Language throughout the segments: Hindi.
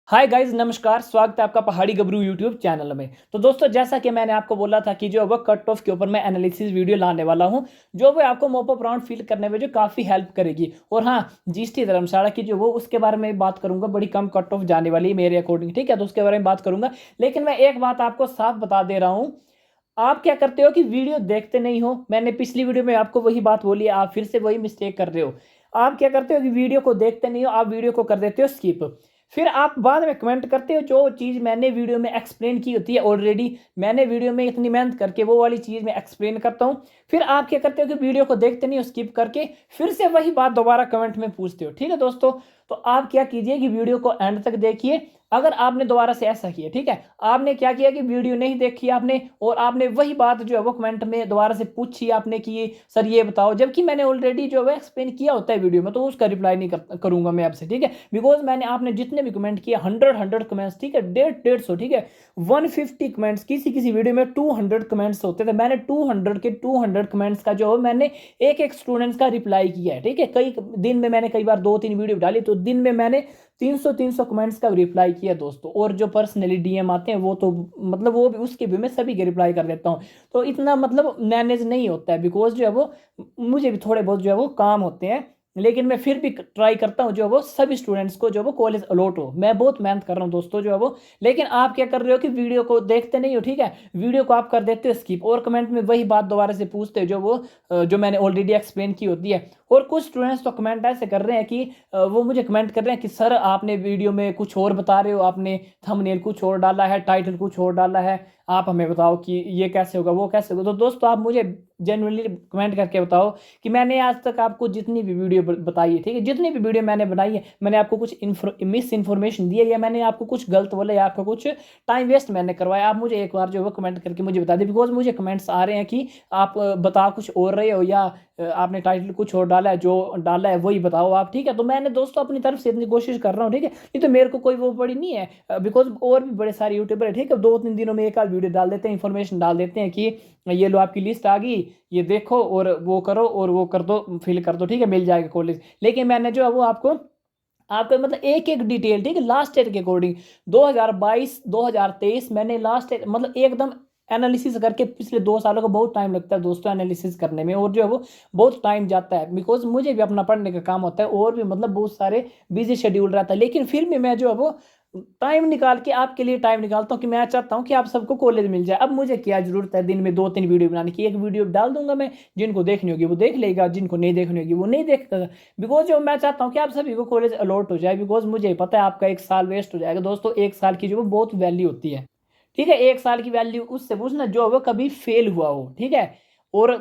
हाय गाइस, नमस्कार। स्वागत है आपका पहाड़ी गबरू यूट्यूब चैनल में। तो दोस्तों, जैसा कि मैंने आपको बोला था कि जो है वो कट ऑफ के ऊपर मैं एनालिसिस वीडियो लाने वाला हूं, जो वो आपको मॉप अप राउंड फील करने में जो काफ़ी हेल्प करेगी। और हाँ, जीएसटी धर्मशाला की जो वो उसके बारे में बात करूंगा। बड़ी कम कट ऑफ जाने वाली है मेरे अकॉर्डिंग, ठीक है, तो उसके बारे में बात करूंगा। लेकिन मैं एक बात आपको साफ बता दे रहा हूँ। आप क्या करते हो कि वीडियो देखते नहीं हो। मैंने पिछली वीडियो में आपको वही बात बोली है, आप फिर से वही मिस्टेक कर रहे हो। आप क्या करते हो कि वीडियो को देखते नहीं हो, आप वीडियो को कर देते हो स्किप। फिर आप बाद में कमेंट करते हो जो चीज़ मैंने वीडियो में एक्सप्लेन की होती है ऑलरेडी। मैंने वीडियो में इतनी मेहनत करके वो वाली चीज़ मैं एक्सप्लेन करता हूँ। फिर आप क्या करते हो कि वीडियो को देखते नहीं हो, स्किप करके फिर से वही बात दोबारा कमेंट में पूछते हो। ठीक है दोस्तों, तो आप क्या कीजिए कि वीडियो को एंड तक देखिए। अगर आपने दोबारा से ऐसा किया, ठीक है, आपने क्या किया कि वीडियो नहीं देखी आपने, और आपने वही बात जो है वो कमेंट में दोबारा से पूछी आपने कि सर ये बताओ, जबकि मैंने ऑलरेडी जो है एक्सप्लेन किया होता है वीडियो में, तो उसका रिप्लाई नहीं करूंगा मैं आपसे। ठीक है, बिकॉज मैंने आपने जितने भी कमेंट किए 100 कमेंट्स, ठीक है, 150 ठीक है, 150 कमेंट्स, किसी किसी वीडियो में 200 कमेंट्स होते थे। मैंने 200 के 200 कमेंट्स का जो है मैंने एक एक स्टूडेंट्स का रिप्लाई किया है। ठीक है, कई दिन में मैंने कई बार 2-3 वीडियो डाली, तो दिन में मैंने 300 कमेंट्स का रिप्लाई किया दोस्तों। और जो पर्सनली डीएम आते हैं वो तो मतलब वो भी, उसके भी मैं सभी के रिप्लाई कर देता हूँ। तो इतना मतलब मैनेज नहीं होता है, बिकॉज जो है वो मुझे भी थोड़े बहुत जो है वो काम होते हैं। लेकिन मैं फिर भी ट्राई करता हूँ जो है वो सभी स्टूडेंट्स को जो है वो कॉलेज अलॉट हो। मैं बहुत मेहनत कर रहा हूँ दोस्तों जो है वो। लेकिन आप क्या कर रहे हो कि वीडियो को देखते नहीं हो, ठीक है, वीडियो को आप कर देते हो स्किप, और कमेंट में वही बात दोबारा से पूछते हो जो वो जो मैंने ऑलरेडी एक्सप्लेन की होती है। और कुछ स्टूडेंट्स तो कमेंट ऐसे कर रहे हैं कि वो मुझे कमेंट कर रहे हैं कि सर आपने वीडियो में कुछ और बता रहे हो, आपने थंबनेल कुछ और डाला है, टाइटल कुछ और डाला है, आप हमें बताओ कि ये कैसे होगा, वो कैसे होगा। तो दोस्तों, आप मुझे जेन्युइनली कमेंट करके बताओ कि मैंने आज तक आपको जितनी भी वीडियो बताई है, ठीक है, जितनी भी वीडियो मैंने बनाई है, मैंने आपको कुछ मिस इन्फॉर्मेशन दी है, या मैंने आपको कुछ गलत बोला, या आपको कुछ टाइम वेस्ट मैंने करवाया। आप मुझे एक बार जो है कमेंट करके मुझे बता दें, बिकॉज मुझे कमेंट्स आ रहे हैं कि आप बता कुछ और रहे हो, या आपने टाइटल कुछ और डाला है, जो डाला है वही बताओ आप। ठीक है, तो मैंने दोस्तों अपनी तरफ से इतनी कोशिश कर रहा हूँ। ठीक है, ये तो मेरे को कोई वो बड़ी नहीं है, बिकॉज और भी बड़े सारे यूट्यूबर है, ठीक है, 2-3 दिनों में एक आध वीडियो डाल देते हैं, इन्फॉर्मेशन डाल देते हैं कि ये लो आपकी लिस्ट आ गई, ये देखो और वो करो और वो कर दो, फिल कर दो, ठीक है, मिल जाएगा कॉलेज। लेकिन मैंने जो है वो आपको आपका मतलब एक एक डिटेल, ठीक है, लास्ट ईयर के अकॉर्डिंग 2022 2023 मैंने लास्ट ईयर मतलब एकदम एनालिसिस करके, पिछले 2 सालों का बहुत टाइम लगता है दोस्तों एनालिसिस करने में, और जो है वो बहुत टाइम जाता है, बिकॉज मुझे भी अपना पढ़ने का काम होता है, और भी मतलब बहुत सारे बिजी शेड्यूल रहता है। लेकिन फिर भी मैं जो है वो टाइम निकाल के आपके लिए टाइम निकालता हूँ कि मैं चाहता हूँ कि आप सबको कॉलेज मिल जाए। अब मुझे क्या जरूरत है दिन में 2-3 वीडियो बनाने की, एक वीडियो डाल दूंगा मैं, जिनको देखनी होगी वो देख लेगा, जिनको नहीं देखनी होगी वो नहीं देखेगा। बिकॉज जो मैं चाहता हूँ कि आप सभी को कॉलेज अलॉट हो जाए, बिकॉज मुझे पता है आपका 1 साल वेस्ट हो जाएगा दोस्तों। 1 साल की जो वो बहुत वैल्यू होती है, ठीक है, 1 साल की वैल्यू उससे पूछना जो वो कभी फेल हुआ हो, ठीक है। और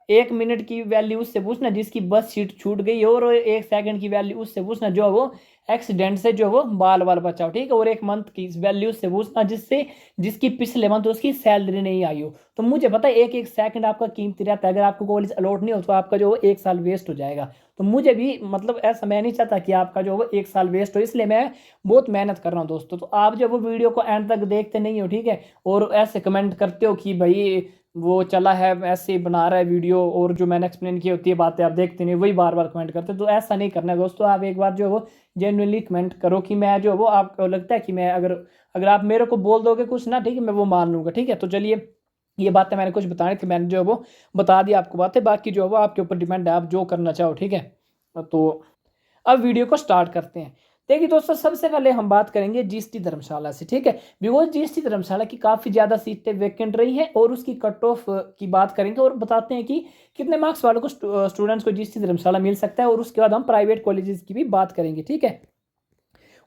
1 मिनट की वैल्यू उससे पूछना जिसकी बस सीट छूट गई हो, और 1 सेकंड की वैल्यू उससे पूछना जो वो एक्सीडेंट से जो वो बाल बाल बचाओ, ठीक है। और 1 मंथ की वैल्यू उससे पूछना जिसकी पिछले मंथ उसकी सैलरी नहीं आई हो। तो मुझे पता है एक एक सेकंड आपका कीमती रहता है, अगर आपको कॉलेज अलॉट नहीं हो तो आपका जो 1 साल वेस्ट हो जाएगा। तो मुझे भी मतलब ऐसा मैं नहीं चाहता कि आपका जो वो 1 साल वेस्ट हो, इसलिए मैं बहुत मेहनत कर रहा हूँ दोस्तों। तो आप जब वो वीडियो को एंड तक देखते नहीं हो, ठीक है, और ऐसे कमेंट करते हो कि भाई वो चला है ऐसे ही बना रहा है वीडियो, और जो मैंने एक्सप्लेन की होती है बातें आप देखते नहीं, वही बार बार कमेंट करते हो, तो ऐसा नहीं करना है दोस्तों। आप एक बार जो है वो जेन्युइनली कमेंट करो कि मैं जो है वो, आपको लगता है कि मैं अगर अगर आप मेरे को बोल दोगे कुछ ना, ठीक है, मैं वो मान लूंगा। ठीक है, तो चलिए, ये बातें मैंने कुछ बतानी थी, मैंने जो है वो बता दी आपको बातें। बाकी जो है वो आपके ऊपर डिपेंड है, आप जो करना चाहो। ठीक है, तो अब वीडियो को स्टार्ट करते हैं। देखिए दोस्तों, सबसे पहले हम बात करेंगे जीएसटी धर्मशाला से, ठीक है, बिकॉज जीएसटी धर्मशाला की काफ़ी ज़्यादा सीटें वैकेंट रही हैं, और उसकी कट ऑफ की बात करेंगे और बताते हैं कि कितने मार्क्स वालों को स्टूडेंट्स को जीएसटी धर्मशाला मिल सकता है, और उसके बाद हम प्राइवेट कॉलेजेस की भी बात करेंगे। ठीक है,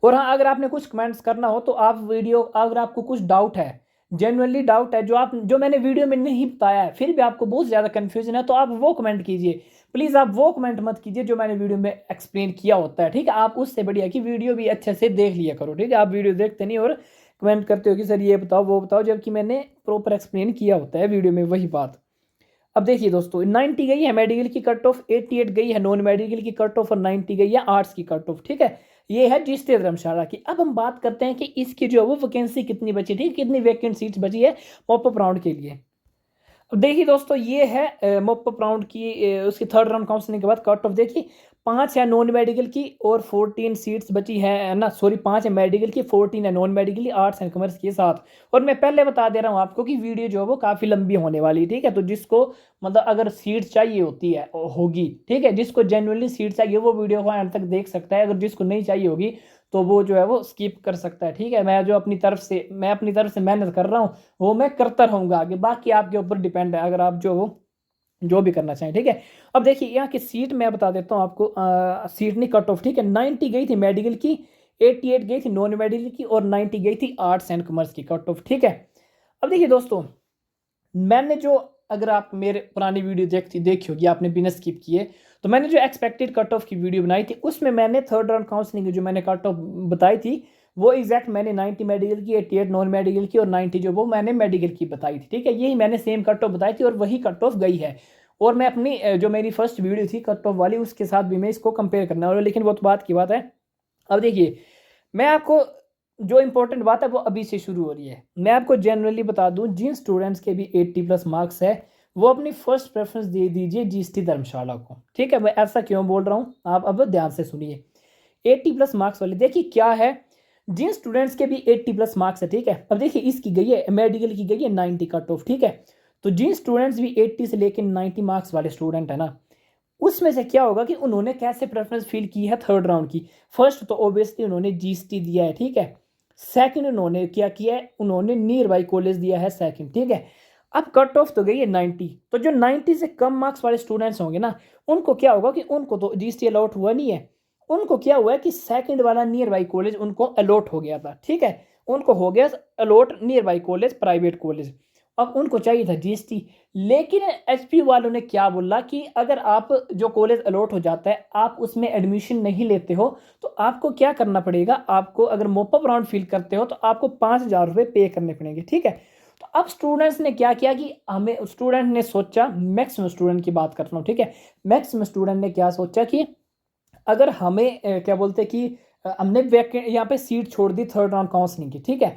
और हाँ, अगर आपने कुछ कमेंट्स करना हो तो आप वीडियो, अगर आपको कुछ डाउट है, जेनुअनली डाउट है, जो मैंने वीडियो में नहीं बताया है, फिर भी आपको बहुत ज़्यादा कन्फ्यूजन है, तो आप वो कमेंट कीजिए। प्लीज़ आप वो कमेंट मत कीजिए जो मैंने वीडियो में एक्सप्लेन किया होता है, ठीक है। आप उससे बढ़िया कि वीडियो भी अच्छे से देख लिया करो, ठीक है। आप वीडियो देखते नहीं और कमेंट करते हो कि सर ये बताओ वो बताओ, जबकि मैंने प्रॉपर एक्सप्लेन किया होता है वीडियो में वही बात। अब देखिए दोस्तों, 90 गई है मेडिकल की कट ऑफ, 88 गई है नॉन मेडिकल की कट ऑफ, और 90 गई है आर्ट्स की कट ऑफ, ठीक है। ये है जीएसटी धर्मशाला की। अब हम बात करते हैं कि इसकी जो है वो वैकेंसी कितनी बची, ठीक है, कितनी वैकेंट सीट्स बची है मॉप अप राउंड के लिए। अब देखिए दोस्तों, ये है मॉप अप राउंड की उसकी थर्ड राउंड काउंसलिंग के बाद कट ऑफ। देखिए 5 है नॉन मेडिकल की और 14 सीट्स बची है ना, सॉरी 5 है मेडिकल की, 14 है नॉन मेडिकल की, आर्ट्स एंड कॉमर्स के साथ। और मैं पहले बता दे रहा हूँ आपको कि वीडियो जो है वो काफ़ी लंबी होने वाली है, ठीक है। तो जिसको मतलब अगर सीट चाहिए होती है होगी, ठीक है, जिसको जेन्युइनली सीट चाहिए वो वीडियो को एंड तक देख सकता है, अगर जिसको नहीं चाहिए होगी तो वो जो है वो स्किप कर सकता है, ठीक है। मैं अपनी तरफ से मेहनत कर रहा हूँ वो मैं करता रहूँगा आगे, बाकी आपके ऊपर डिपेंड है अगर आप जो भी करना चाहें, ठीक है। अब देखिए यहाँ की सीट मैं बता देता हूँ आपको, सीट नहीं कट ऑफ, ठीक है। 90 गई थी मेडिकल की, 88 गई थी नॉन मेडिकल की और 90 गई थी आर्ट्स एंड कॉमर्स की कट ऑफ, ठीक है। अब देखिए दोस्तों, मैंने जो, अगर आप मेरे पुरानी वीडियो देखी होगी, आपने बिना स्किप किए, तो मैंने जो एक्सपेक्टेड कट ऑफ की वीडियो बनाई थी उसमें मैंने थर्ड राउंड काउंसलिंग की जो मैंने कट ऑफ बताई थी वो एग्जैक्ट मैंने 90 मेडिकल की, 88 नॉन मेडिकल की और 90 जो वो मैंने मेडिकल की बताई थी, ठीक है। यही मैंने सेम कट ऑफ बताई थी और वही कट ऑफ गई है। और मैं अपनी जो मेरी फर्स्ट वीडियो थी कट ऑफ वाली उसके साथ भी मैं इसको कंपेयर करना वाला, लेकिन वो तो बात की बात है। अब देखिए, मैं आपको जो इंपॉर्टेंट बात है वो अभी से शुरू हो रही है। मैं आपको जनरली बता दूं, जिन स्टूडेंट्स के भी 80+ मार्क्स है वो अपनी फर्स्ट प्रेफरेंस दे दीजिए जीएसटी धर्मशाला को, ठीक है। मैं ऐसा क्यों बोल रहा हूँ आप अब ध्यान से सुनिए। 80+ मार्क्स वाले देखिए क्या है, जिन स्टूडेंट्स के भी 80+ मार्क्स है, ठीक है। अब देखिए इसकी गई है मेडिकल की गई है 90 कट ऑफ, ठीक है। तो जिन स्टूडेंट्स भी 80 से लेकर 90 मार्क्स वाले स्टूडेंट है ना, उसमें से क्या होगा कि उन्होंने कैसे प्रेफरेंस फील की है थर्ड राउंड की। फर्स्ट तो ऑब्वियसली उन्होंने जीएसटी दिया है, ठीक है। सेकंड उन्होंने क्या किया है, उन्होंने नियर बाई कॉलेज दिया है सेकंड, ठीक है। अब कट ऑफ तो गई है 90, तो जो 90 से कम मार्क्स वाले स्टूडेंट्स होंगे ना, उनको क्या होगा कि उनको तो जीएसटी अलॉट हुआ नहीं है, उनको क्या हुआ है कि सेकंड वाला नियर बाई कॉलेज उनको अलॉट हो गया था, ठीक है। उनको हो गया allot nearby college, private college. अब उनको चाहिए था जीएसटी, लेकिन एचपी वालों ने क्या बोला कि अगर आप जो कॉलेज अलॉट हो जाता है आप उसमें एडमिशन नहीं लेते हो तो आपको क्या करना पड़ेगा, आपको अगर मोपअप राउंड फिल करते हो तो आपको 5,000 रुपये पे करने पड़ेंगे, ठीक है। तो अब स्टूडेंट्स ने क्या किया कि हमें, स्टूडेंट ने सोचा, मैक्सिमम स्टूडेंट की बात करता हूँ, ठीक है, मैक्सिमम स्टूडेंट ने क्या सोचा कि अगर हमें क्या बोलते हैं कि हमने यहाँ पे सीट छोड़ दी थर्ड राउंड काउंसलिंग की, ठीक है।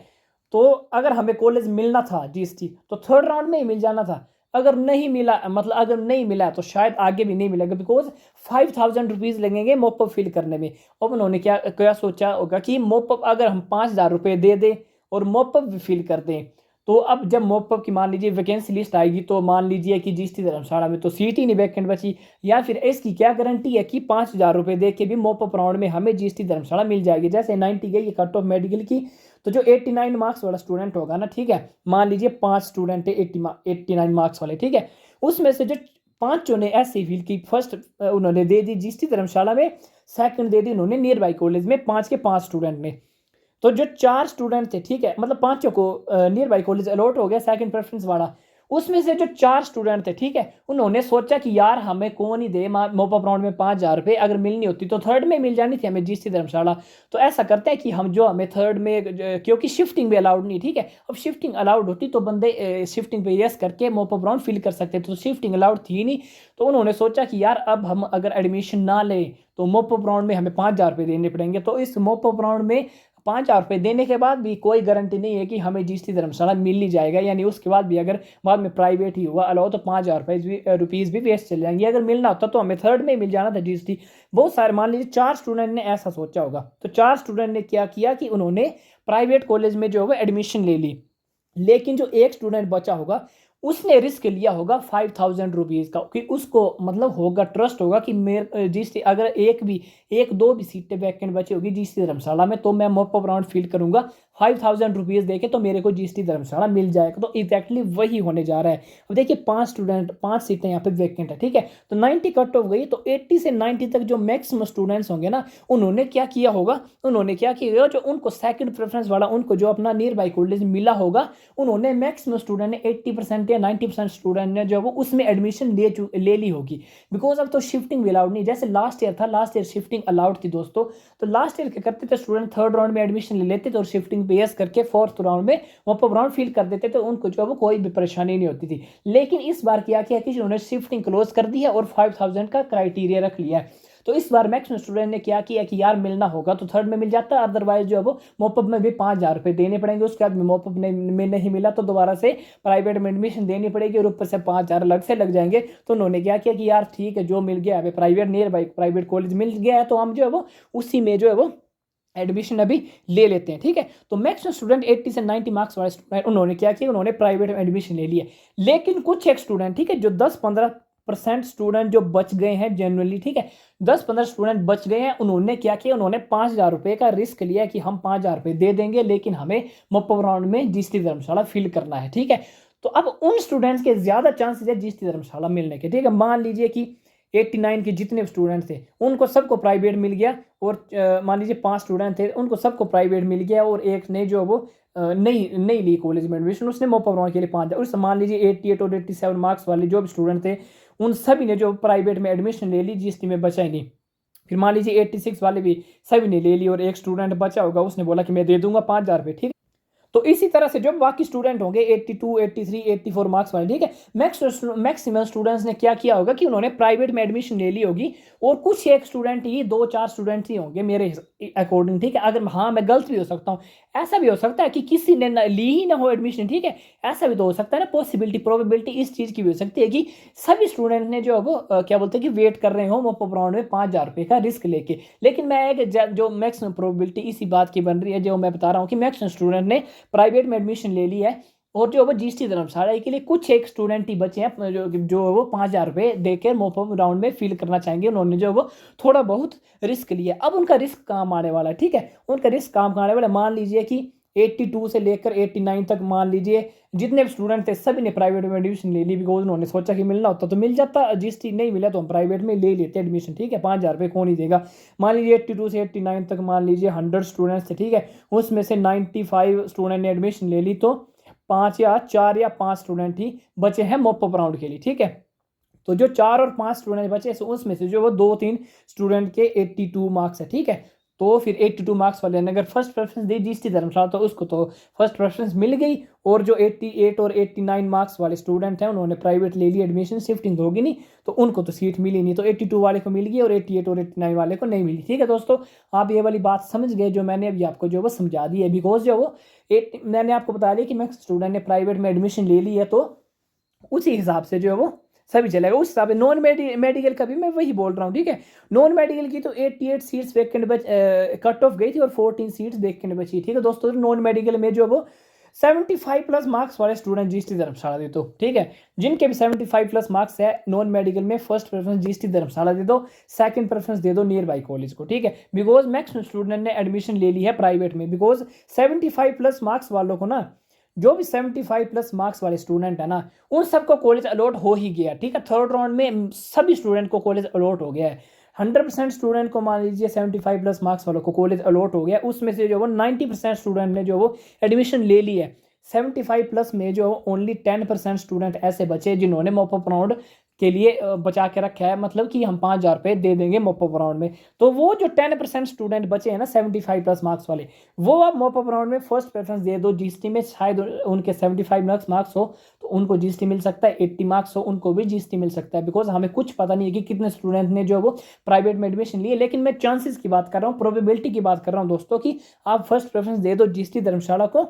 तो अगर हमें कॉलेज मिलना था जीएसटी तो थर्ड राउंड में ही मिल जाना था, अगर नहीं मिला, मतलब अगर नहीं मिला तो शायद आगे भी नहीं मिलेगा, बिकॉज 5,000 रुपीज़ लगेंगे मोपअप फिल करने में। अब उन्होंने क्या क्या सोचा होगा कि मोपअप अगर हम 5,000 रुपये दे दें और मोपअप भी फिल कर दें, तो अब जब मोपअप की मान लीजिए वैकेंसी लिस्ट आएगी तो मान लीजिए कि जीएसटी धर्मशाला में तो सीट ही नहीं वैकेंट बची, या फिर इसकी क्या गारंटी है कि 5,000 रुपये दे के भी मोपअप राउंड में हमें जीएसटी धर्मशाला मिल जाएगी। जैसे 90 गई कट ऑफ मेडिकल की, तो जो 89 मार्क्स वाला स्टूडेंट होगा ना, ठीक है, मान लीजिए 5 स्टूडेंट है 89 मार्क्स वाले, ठीक है, उसमें से जो 5 ने ऐसे फील की, फर्स्ट उन्होंने दे दी जीएसटी धर्मशाला में, सेकंड दे दी उन्होंने नियर बाई कॉलेज में, 5 के 5 स्टूडेंट ने। तो जो 4 स्टूडेंट थे, ठीक है, मतलब 5 को नियर बाई कॉलेज अलॉट हो गया सेकंड प्रेफरेंस वाला, उसमें से जो 4 स्टूडेंट थे, ठीक है, उन्होंने सोचा कि यार हमें कौन ही दे मोपअप राउंड में 5,000 रुपये, अगर मिलनी होती तो थर्ड में मिल जानी थी हमें जीएसटी धर्मशाला। तो ऐसा करते हैं कि हम जो हमें थर्ड में, क्योंकि शिफ्टिंग भी अलाउड नहीं, ठीक है, अब शिफ्टिंग अलाउड होती तो बंदे शिफ्टिंग पे यस करके मोपअप राउंड फिल कर सकते थे, तो शिफ्टिंग अलाउड थी नहीं। तो उन्होंने सोचा कि यार अब हम अगर एडमिशन ना लें तो मोपअप राउंड में हमें 5,000 रुपये देने पड़ेंगे, तो इस मोपअप राउंड में 5,000 रुपये देने के बाद भी कोई गारंटी नहीं है कि हमें जीएसटी धर्मशाला मिल ही जाएगा, यानी उसके बाद भी अगर बाद में प्राइवेट ही हुआ अलाउ तो 5,000 रुपीज़ भी वेस्ट चले जाएंगे। अगर मिलना होता तो हमें थर्ड में मिल जाना था जीएसटी। बहुत सारे, मान लीजिए 4 स्टूडेंट ने ऐसा सोचा होगा, तो 4 स्टूडेंट ने क्या किया कि उन्होंने प्राइवेट कॉलेज में जो होगा एडमिशन ले ली, लेकिन जो एक स्टूडेंट बचा होगा उसने रिस्क लिया होगा 5,000 रुपीज़ का, कि उसको मतलब होगा, ट्रस्ट होगा कि मेरे जीएसटी अगर एक दो भी सीटें वैकेंट बची होगी जीएसटी धर्मशाला में तो मैं मोपअप राउंड फिल करूंगा, 5,000 रुपीज़ देके तो मेरे को जीएसटी धर्मशाला मिल जाएगा। तो एग्जैक्टली वही होने जा रहा है। अब देखिए 5 सीटें यहाँ पे वैकेंट है, ठीक है, तो 90 कट ऑफ गई, तो 80 से 90 तक जो मैक्सिमम स्टूडेंट्स होंगे ना, उन्होंने क्या किया होगा, जो उनको सेकंड प्रेफरेंस वाला, उनको जो अपना नियर बाई कॉलेज मिला होगा, उन्होंने मैक्सिमम स्टूडेंट ने 80% या 90% स्टूडेंट ने जो वो उसमें एडमिशन ले ली होगी, बिकॉज अब तो शिफ्टिंग भी अलाउड नहीं। जैसे लास्ट ईयर था, लास्ट ईयर शिफ्टिंग अलाउड थी दोस्तों, तो लास्ट ईयर क्या करते थे स्टूडेंट, थर्ड राउंड में एडमिशन ले लेते थे और शिफ्टिंग पे यस करके फोर्थ राउंड में मोपअप राउंड फिल कर देते थे, तो उनको जो वो कोई भी परेशानी नहीं होती थी। लेकिन इस बार क्या किया कि उन्होंने शिफ्टिंग क्लोज कर दी है और 5,000 का क्राइटेरिया रख लिया है। तो इस बार मैक्सिमम स्टूडेंट ने क्या किया कि यार मिलना होगा तो थर्ड में मिल जाता, अदरवाइज जो है वो मोपअप में भी 5,000 रुपये देने पड़ेंगे। उसके बाद मोपअप में नहीं मिला तो दोबारा से प्राइवेट में एडमिशन देनी पड़ेगी और ऊपर से 5,000 अलग से लग जाएंगे। तो उन्होंने क्या किया कि यार ठीक है, जो मिल गया है private nearby private college मिल गया है तो हम जो है वो उसी में जो है वो एडमिशन अभी ले लेते हैं। ठीक है, तो मैक्सिमम स्टूडेंट 80 से 90 मार्क्स वाले स्टूडेंट उन्होंने क्या किया, उन्होंने प्राइवेट में एडमिशन ले लिया। लेकिन कुछ एक स्टूडेंट, ठीक है, जो 10-15% स्टूडेंट जो बच गए हैं जनरली, ठीक है, 10-15 स्टूडेंट बच गए हैं, उन्होंने क्या किया, उन्होंने 5,000 रुपये का रिस्क लिया कि हम 5,000 रुपये दे देंगे लेकिन हमें मोपअप राउंड में जीएसटी धर्मशाला फिल करना है। ठीक है, तो अब उन स्टूडेंट्स के ज्यादा चांसेस है जीएसटी धर्मशाला मिलने के। ठीक है, मान लीजिए कि 89 के जितने स्टूडेंट थे उनको सबको प्राइवेट मिल गया और मान लीजिए 5 स्टूडेंट थे उनको सबको प्राइवेट मिल गया और एक ने जो वो नहीं ली कॉलेज में एडमिशन, उसने मोपअप राउंड के लिए 5,000। उस मान लीजिए 88 और 87 मार्क्स वाले जो भी स्टूडेंट थे उन सभी ने जो प्राइवेट में एडमिशन ले ली, जीएसटी में बचा ही नहीं। फिर मान लीजिए 86 वाले भी सभी ने ले ली और एक स्टूडेंट बचा होगा, उसने बोला कि मैं दे दूंगा 5,000 रुपये। ठीक है, तो इसी तरह से जो बाकी स्टूडेंट होंगे 82, 83, 84 मार्क्स वाले, ठीक है, मैक्सिमम स्टूडेंट्स ने क्या किया होगा कि उन्होंने प्राइवेट में एडमिशन ले ली होगी और कुछ एक स्टूडेंट ही, 2-4 स्टूडेंट ही होंगे मेरे अकॉर्डिंग। ठीक है, अगर हाँ मैं गलत भी हो सकता हूँ, ऐसा भी हो सकता है कि किसी ने ली ही ना हो एडमिशन। ठीक है, ऐसा भी तो हो सकता है ना, पॉसिबिलिटी प्रोबेबिलिटी इस चीज़ की भी हो सकती है कि सभी स्टूडेंट ने जो है वो क्या बोलते हैं कि वेट कर रहे हो मोपअप राउंड में 5,000 रुपये का रिस्क लेके। लेकिन मैं एक जो मैक्सिमम प्रोबेबिलिटी इसी बात की बन रही है, जो मैं बता रहा हूँ कि मैक्सिमम स्टूडेंट ने प्राइवेट में एडमिशन ले ली है और जो वो जीएसटी धर्मशाला के लिए कुछ एक स्टूडेंट ही बचे हैं जो वो 5,000 रुपये देकर मोपअप राउंड में फिल करना चाहेंगे। उन्होंने जो वो थोड़ा बहुत रिस्क लिया। अब उनका रिस्क काम आने वाला है। ठीक है, उनका रिस्क काम आने वाला है। मान लीजिए कि 82 से लेकर 89 तक मान लीजिए जितने भी स्टूडेंट थे सभी ने प्राइवेट में एडमिशन ले ली, बिकॉज उन्होंने सोचा कि मिलना होता तो मिल जाता, जीएसटी नहीं मिला तो हम प्राइवेट में ले लेते एडमिशन। ठीक है, 5,000 रुपये कौन ही देगा। मान लीजिए 82 से 89 तक मान लीजिए 100 स्टूडेंट्स थे। ठीक है, उसमें से 95 स्टूडेंट ने एडमिशन ले ली तो 4 या 5 स्टूडेंट ही बचे हैं मोपअप राउंड के लिए। ठीक है, तो जो 4 और 5 स्टूडेंट बचे उसमें से जो वो 2-3 स्टूडेंट के 82 मार्क्स है। ठीक है, तो फिर 82 मार्क्स वाले ने अगर फर्स्ट प्रेफरेंस दी जीएसटी धर्मशाला तो उसको तो फर्स्ट प्रेफरेंस मिल गई। और जो 88 और 89 मार्क्स वाले स्टूडेंट हैं उन्होंने प्राइवेट ले ली एडमिशन, शिफ्टिंग तो होगी नहीं तो उनको तो सीट मिली नहीं, तो 82 वाले को मिल गई और 88 और 89 वाले को नहीं मिली। ठीक है दोस्तों, आप ये वाली बात समझ गए जो मैंने अभी आपको जो वो समझा दी है। बिकॉज जो वो मैंने आपको बता दिया कि मैक्स स्टूडेंट ने प्राइवेट में एडमिशन ले ली है तो उसी हिसाब से जो है वो सभी चलेगा उस हिसाब से। नॉन मेडिकल का भी मैं वही बोल रहा हूँ। ठीक है, नॉन मेडिकल की तो 88 सीट्स वैकेंट कट ऑफ गई थी और 14 सीट्स वैकेंट बची। ठीक है दोस्तों, नॉन मेडिकल में जो वो 75 प्लस मार्क्स वाले स्टूडेंट जीएसटी धर्मशाला दे दो। ठीक है, जिनके भी 75 प्लस मार्क्स है नॉन मेडिकल में फर्स्ट प्रेफरेंस जीएसटी धर्मशाला दे दो, सेकंड प्रेफरेंस दे दो नियर बाई कॉलेज को। ठीक है, बिकॉज मैक्सिमम स्टूडेंट ने एडमिशन ले ली है प्राइवेट में। बिकॉज 75 प्लस मार्क्स वालों को ना, जो भी 75 प्लस मार्क्स वाले स्टूडेंट है ना, उन सबको कॉलेज अलॉट हो ही गया। ठीक है, थर्ड राउंड में सभी स्टूडेंट को कॉलेज अलॉट हो गया है। 100% स्टूडेंट को मान लीजिए 75 प्लस मार्क्स वालों को कॉलेज अलॉट हो गया। उसमें से जो वो 90% स्टूडेंट ने जो वो एडमिशन ले ली है। 75 प्लस में जो ओनली 10% स्टूडेंट ऐसे बचे जिन्होंने मोपअप राउंड के लिए बचा के रखा है, मतलब कि हम 5,000 रुपये दे देंगे मोपअप राउंड में। तो वो जो 10% स्टूडेंट बचे हैं ना 75 प्लस मार्क्स वाले, वो आप मोपअप राउंड में फर्स्ट प्रेफरेंस दे दो जीएसटी में। शायद उनके 75 मार्क्स हो तो उनको जीएसटी मिल सकता है, 80 मार्क्स हो उनको भी जीएसटी मिल सकता है। बिकॉज हमें कुछ पता नहीं है कि कितने स्टूडेंट ने जो वो प्राइवेट में एडमिशन लिए। लेकिन मैं चांसेस की बात कर रहा हूँ, प्रोबेबिलिटी की बात कर रहा हूँ दोस्तों, कि आप फर्स्ट प्रेफरेंस दे दो जीएसटी धर्मशाला को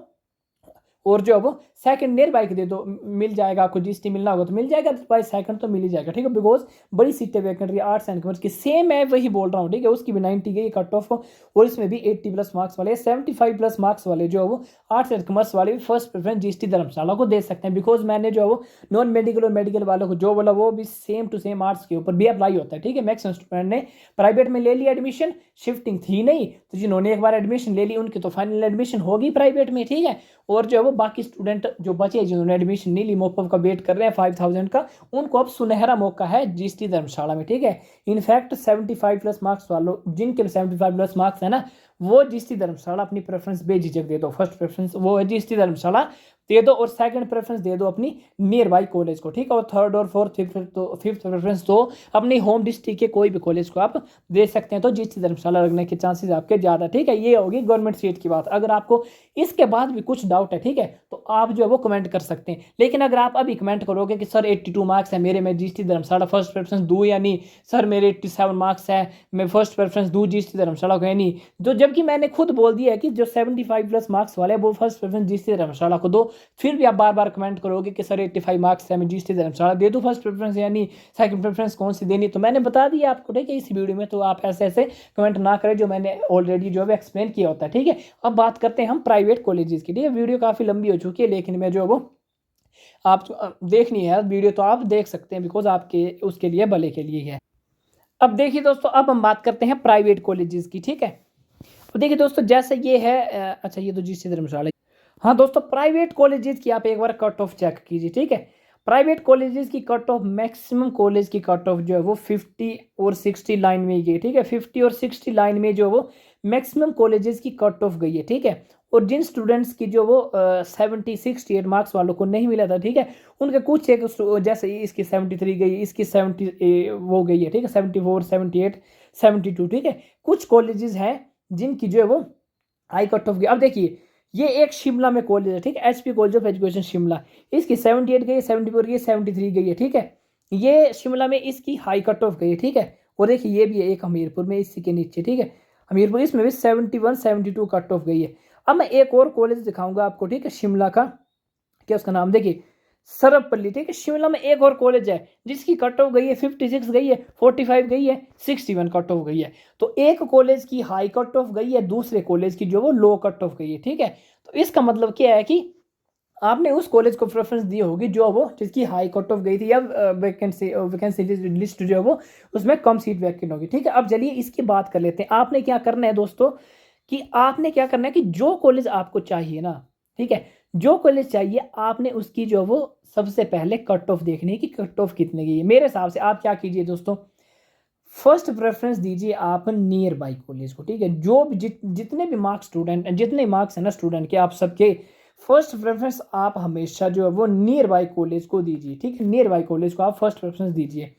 और जो वो सेकंड नियर बाइक दे दो, मिल जाएगा आपको। जीएसटी मिलना होगा तो मिल जाएगा, बाई सेकंड तो मिल ही जाएगा। ठीक है, बिकॉज बड़ी सीटें वैकेंट रही, आर्ट्स एंड कॉमर्स की सेम मैं वही बोल रहा हूँ। ठीक है, उसकी भी 90 गई कट ऑफ और इसमें भी 80 प्लस मार्क्स वाले, 75 प्लस मार्क्स वाले जो वो आर्ट्स एंड कॉमर्स वाले भी फर्स्ट प्रेफरेंस जीएसटी धर्मशाला को दे सकते हैं। बिकॉज मैंने जो वो नॉन मेडिकल और मेडिकल वालों को जो बोला वो भी सेम टू सेम आर्ट्स के ऊपर भी अप्लाई होता है। ठीक है, मैक्सिमम स्टूडेंट ने प्राइवेट में ले लिया एडमिशन, शिफ्टिंग थी नहीं, तो जिन्होंने एक बार एडमिशन ले ली उनकी तो फाइनल एडमिशन होगी प्राइवेट में। ठीक है, और जो वो बाकी स्टूडेंट जो बचे जिन्होंने एडमिशन नहीं ली, मोपअप का वेट कर रहे हैं 5,000 का, उनको अब सुनहरा मौका है जीएसटी धर्मशाला में। ठीक है, इनफैक्ट 75 प्लस मार्क्स वालों जिनके 75 प्लस मार्क्स है ना, वो जीएसटी धर्मशाला अपनी प्रेफरेंस बेझिझक दे दो। फर्स्ट प्रेफरेंस वो है जीएसटी धर्मशाला, दे दो और सेकंड प्रेफरेंस दे दो अपनी नियर बाई कॉलेज को, ठीक है। और थर्ड और फोर्थ फिफ्थ प्रेफरेंस तो अपनी होम डिस्ट्रिक्ट के कोई भी कॉलेज को आप दे सकते हैं। तो जीएसटी धर्मशाला लगने के चांसेस आपके ज़्यादा, ठीक है। ये होगी गवर्नमेंट सीट की बात। अगर आपको इसके बाद भी कुछ डाउट है, ठीक है, तो आप जो है वो कमेंट कर सकते हैं। लेकिन अगर आप अभी कमेंट करोगे कि सर 82 मार्क्स है मेरे, मैं जीएसटी धर्मशाला फर्स्ट प्रेफरेंस दूँ या नहीं, सर मेरे 87 मार्क्स है मैं फर्स्ट प्रेफरेंस दूँ जीएसटी धर्मशाला को या नहीं, जो जबकि मैंने खुद बोल दिया है कि जो 75 प्लस मार्क्स वाले वो फर्स्ट प्रेफरेंस जीएसटी धर्मशाला को दो, फिर भी आप बार बार कमेंट करोगे कि सर 85 मार्क्स है मैं जीएसटी धर्मशाला दे दूँ फर्स्ट प्रेफरेंस या नहीं, सेकंड प्रेफरेंस कौन सी देनी। तो मैंने बता दिया आपको, ठीक है, इस वीडियो में। तो आप ऐसे ऐसे कमेंट ना करें जो मैंने ऑलरेडी जो है एक्सप्लेन किया होता है, ठीक है। अब बात करते हैं हम प्राइवेट कॉलेजेस की, ठीक है। वीडियो काफ़ी लंबी हो चुकी है, लेकिन मैं जो वो आप देखनी है वीडियो तो आप देख सकते हैं, बिकॉज आपके उसके लिए भले के लिए है। अब देखिए दोस्तों, अब हम बात करते हैं प्राइवेट कॉलेजेस की, ठीक है। तो देखिए दोस्तों, जैसे ये है अच्छा ये तो जीएसटी धर्मशाला। हाँ दोस्तों, प्राइवेट कॉलेजेस की आप एक बार कट ऑफ चेक कीजिए, ठीक है। प्राइवेट कॉलेजेस की कट ऑफ, मैक्सिमम कॉलेज की कट ऑफ जो है वो 50 और 60 लाइन में ही गई, ठीक है। 50 और 60 लाइन में जो वो मैक्सिमम कॉलेजेस की कट ऑफ गई है, ठीक है। और जिन स्टूडेंट्स की जो वो 70 68 मार्क्स वालों को नहीं मिला था, ठीक है, उनके कुछ एक जैसे इसकी 73 गई, इसकी 70 वो गई है, ठीक है, 74 78 72, ठीक है। कुछ कॉलेजेस हैं जिनकी जो है वो हाई कट ऑफ गई। अब देखिए, ये एक शिमला में कॉलेज है, ठीक है, HP college of education Shimla, इसकी 78 गई है, 74 गई है, 73 गई है, ठीक है। ये शिमला में इसकी हाई कट ऑफ गई है, ठीक है। और देखिए ये भी है एक हमीरपुर में इसी के नीचे, ठीक है, हमीरपुर, इसमें भी 71 72 कट ऑफ गई है। अब मैं एक और कॉलेज दिखाऊंगा आपको, ठीक है, शिमला का, क्या उसका नाम देखिए, सरबपल्ली, ठीक है। शिमला में एक और कॉलेज है जिसकी कट ऑफ गई है 56 गई है, 45 गई है, 61 कट ऑफ गई है। तो एक कॉलेज की हाई कट ऑफ गई है, दूसरे कॉलेज की जो वो लो कट ऑफ गई है, ठीक है। तो इसका मतलब क्या है कि आपने उस कॉलेज को प्रेफरेंस दी होगी जो वो जिसकी हाई कट ऑफ गई थी, या वैकेंसी लिस्ट जो है वो उसमें कम सीट वैकेंट होगी, ठीक है। अब चलिए इसकी बात कर लेते हैं। आपने क्या करना है दोस्तों, कि आपने क्या करना है कि जो कॉलेज आपको चाहिए ना, ठीक है, जो कॉलेज चाहिए आपने उसकी जो वो सबसे पहले कट ऑफ देखनी है कि कट ऑफ कितने की है। मेरे हिसाब से आप क्या कीजिए दोस्तों, फर्स्ट प्रेफरेंस दीजिए आप नियर बाई कॉलेज को, ठीक है। जो भी जितने भी मार्क्स स्टूडेंट, जितने मार्क्स है ना स्टूडेंट के, आप सबके फर्स्ट प्रेफरेंस आप हमेशा जो है वो नियर बाई कॉलेज को दीजिए, ठीक है। नियर बाई कॉलेज को आप फर्स्ट प्रेफरेंस दीजिए।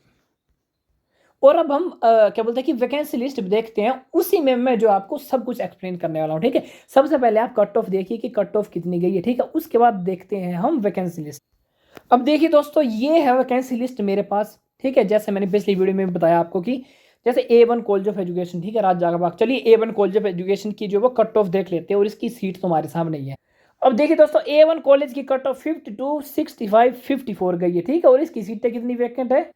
और अब हम क्या बोलते हैं कि वैकेंसी लिस्ट देखते हैं, उसी में मैं जो आपको सब कुछ एक्सप्लेन करने वाला हूँ, ठीक है। सबसे पहले आप कट ऑफ देखिए कि कट ऑफ कितनी गई है, ठीक है। उसके बाद देखते हैं हम वैकेंसी लिस्ट। अब देखिए दोस्तों, ये है वैकेंसी लिस्ट मेरे पास, ठीक है। जैसे मैंने पिछली वीडियो में बताया आपको कि जैसे A1 कॉलेज ऑफ एजुकेशन, ठीक है, राजजागा बाग। चलिए A1 कॉलेज ऑफ एजुकेशन की जो वो कट ऑफ देख लेते हैं, और इसकी सीट तुम्हारे सामने ही है। अब देखिए दोस्तों, A1 कॉलेज की कट ऑफ 52 65 54 गई है, ठीक है। और इसकी सीटें कितनी वैकेंट है,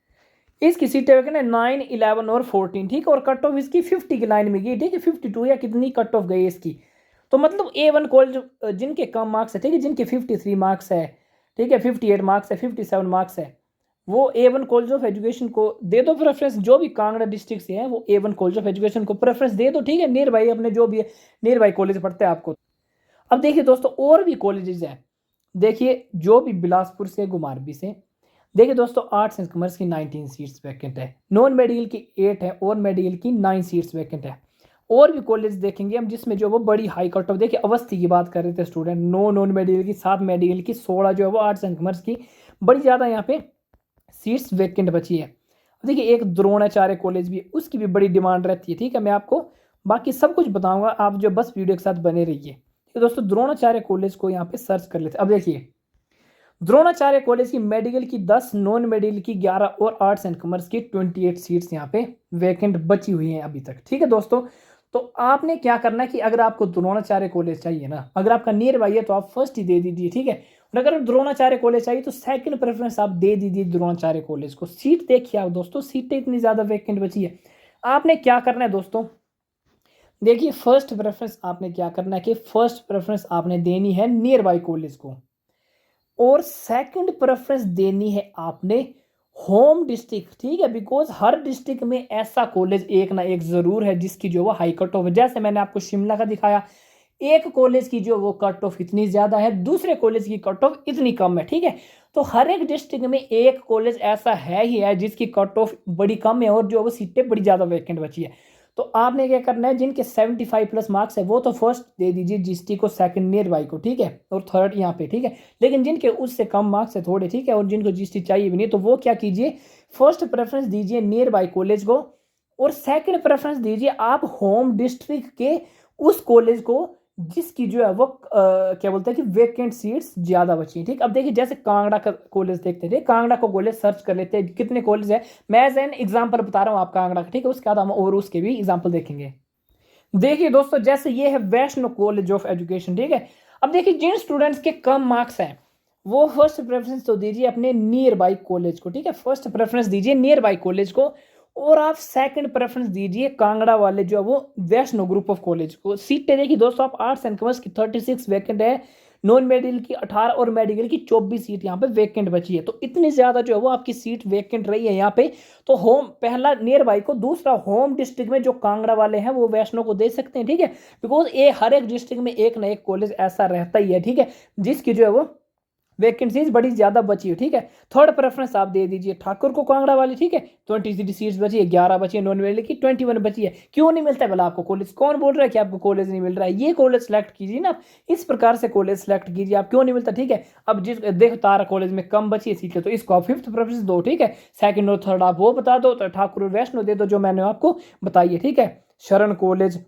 इसकी सीटें वैकेंट है 9 11 और 14, ठीक है। और कट ऑफ इसकी 50 की लाइन में गई, ठीक है, 52 या कितनी कट ऑफ गई इसकी। तो मतलब A1 कॉलेज जिनके कम मार्क्स है, ठीक है, जिनके 53 मार्क्स है, ठीक है, 58 मार्क्स है, 57 मार्क्स है, वो A1 कॉलेज ऑफ एजुकेशन को दे दो प्रेफरेंस। जो भी कांगड़ा डिस्ट्रिक्ट से है वो A1 कॉलेज ऑफ एजुकेशन को प्रेफरेंस दे दो, ठीक है। नियर बाई अपने जो भी है नियर बाई कॉलेज पढ़ते हैं आपको। अब देखिए दोस्तों, और भी कॉलेजेस हैं, देखिए जो भी बिलासपुर से, गुमारबी से, देखिए दोस्तों, आर्ट्स एंड कॉमर्स की 19 सीट्स वैकेंट है, नॉन मेडिकल की 8 है, और मेडिकल की 9 सीट्स वैकेंट है। और भी कॉलेज देखेंगे हम जिसमें जो वो बड़ी हाई कट ऑफ, देखिए अवस्थी की बात कर रहे थे स्टूडेंट, 9 नॉन मेडिकल की, 7 मेडिकल की, 16 जो है वो आर्ट्स एंड कॉमर्स की, बड़ी ज़्यादा यहाँ पे सीट्स वैकेंट बची है। देखिए एक द्रोणाचार्य कॉलेज भी, उसकी भी बड़ी डिमांड रहती है, ठीक है। मैं आपको बाकी सब कुछ बताऊँगा, आप जो बस वीडियो के साथ बने रहिए। तो दोस्तों, द्रोणाचार्य कॉलेज को यहाँ पे सर्च कर लेते हैं। अब देखिए, द्रोणाचार्य कॉलेज की मेडिकल की 10, नॉन मेडिकल की 11, और आर्ट्स एंड कॉमर्स की 28 सीट्स यहाँ पे वैकेंट बची हुई हैं अभी तक, ठीक है दोस्तों। तो आपने क्या करना है कि अगर आपको द्रोणाचार्य कॉलेज चाहिए ना, अगर आपका नियर बाई है तो आप फर्स्ट ही दे दीजिए, ठीक है। और अगर द्रोणाचार्य कॉलेज चाहिए तो सेकंड प्रेफरेंस आप दे दीजिए द्रोणाचार्य कॉलेज को। सीट देखिए आप दोस्तों, सीटें इतनी ज़्यादा वैकेंट बची है। आपने क्या करना है दोस्तों, देखिए फर्स्ट प्रेफरेंस आपने क्या करना है कि फर्स्ट प्रेफरेंस आपने देनी है नियर बाई कॉलेज को, और सेकंड प्रेफरेंस देनी है आपने होम डिस्ट्रिक्ट, ठीक है। बिकॉज हर डिस्ट्रिक्ट में ऐसा कॉलेज एक ना एक जरूर है जिसकी जो वो हाई कट ऑफ है। जैसे मैंने आपको शिमला का दिखाया, एक कॉलेज की जो वो कट ऑफ इतनी ज्यादा है, दूसरे कॉलेज की कट ऑफ इतनी कम है, ठीक है। तो हर एक डिस्ट्रिक्ट में एक कॉलेज ऐसा है ही है जिसकी कट ऑफ बड़ी कम है और जो वो सीटें बड़ी ज्यादा वैकेंट बची है। तो आपने क्या करना है, जिनके 75 प्लस मार्क्स है वो तो फर्स्ट दे दीजिए जीएसटी को, सेकंड नियर बाई को, ठीक है, और थर्ड यहाँ पे, ठीक है। लेकिन जिनके उससे कम मार्क्स है थोड़े, ठीक है, और जिनको जीएसटी चाहिए भी नहीं, तो वो क्या कीजिए, फर्स्ट प्रेफरेंस दीजिए नियर बाई कॉलेज को, और सेकंड प्रेफरेंस दीजिए आप होम डिस्ट्रिक्ट के उस कॉलेज को जिसकी जो है वो क्या बोलते हैं कि वेकेंट सीट्स ज्यादा बची हैं, ठीक। अब देखिए जैसे कांगड़ा का कॉलेज देखते थे, कांगड़ा को कॉलेज सर्च कर लेते हैं कितने कॉलेज है, मैं एज एन एग्जांपल बता रहा हूँ आप कांगड़ा का, ठीक है, उसके बाद हम और उसके भी एग्जांपल देखेंगे। देखिए दोस्तों, जैसे ये है वैष्णो कॉलेज ऑफ एजुकेशन, ठीक है। अब देखिए जिन स्टूडेंट्स के कम मार्क्स हैं वो फर्स्ट प्रेफरेंस तो दीजिए अपने नियर बाई कॉलेज को, ठीक है, फर्स्ट प्रेफरेंस दीजिए नियर बाई कॉलेज को, और आप सेकंड प्रेफरेंस दीजिए कांगड़ा वाले जो है वो वैष्णो ग्रुप ऑफ कॉलेज को। सीटें देखिए दोस्तों, आप आर्ट्स एंड कॉमर्स की 36 वैकेंट है, नॉन मेडिकल की 18 और मेडिकल की 24 सीट यहाँ पे वैकेंट बची है। तो इतनी ज्यादा जो है वो आपकी सीट वैकेंट रही है यहाँ पे। तो होम पहला नियर बाई को, दूसरा होम डिस्ट्रिक्ट में जो कांगड़ा वाले हैं वो वैष्णो को दे सकते हैं, ठीक है, बिकॉज ये हर एक डिस्ट्रिक्ट में एक ना एक कॉलेज ऐसा रहता ही है, ठीक है, जिसकी जो है वो वैकेंसीज बड़ी ज्यादा बची है, ठीक है। थर्ड प्रेफरेंस आप दे दीजिए ठाकुर को कांगड़ा वाली, ठीक है, 23 सीट्स बची है, 11 बची है नॉन मेडिकल की, 21 बची है। क्यों नहीं मिलता है भला आपको कॉलेज, कौन बोल रहा है कि आपको कॉलेज नहीं मिल रहा है, ये कॉलेज सेलेक्ट कीजिए ना, इस प्रकार से कॉलेज सेलेक्ट कीजिए आप, क्यों नहीं मिलता, ठीक है। अब जिस देखो तारा कॉलेज में कम बची है सीटें, तो इसको आप फिफ्थ प्रेफरेंस दो, ठीक है, सेकंड और थर्ड आप वो बता दो, तो ठाकुर और वैष्णो दे दो जो मैंने आपको बताई है, ठीक है। शरण कॉलेज,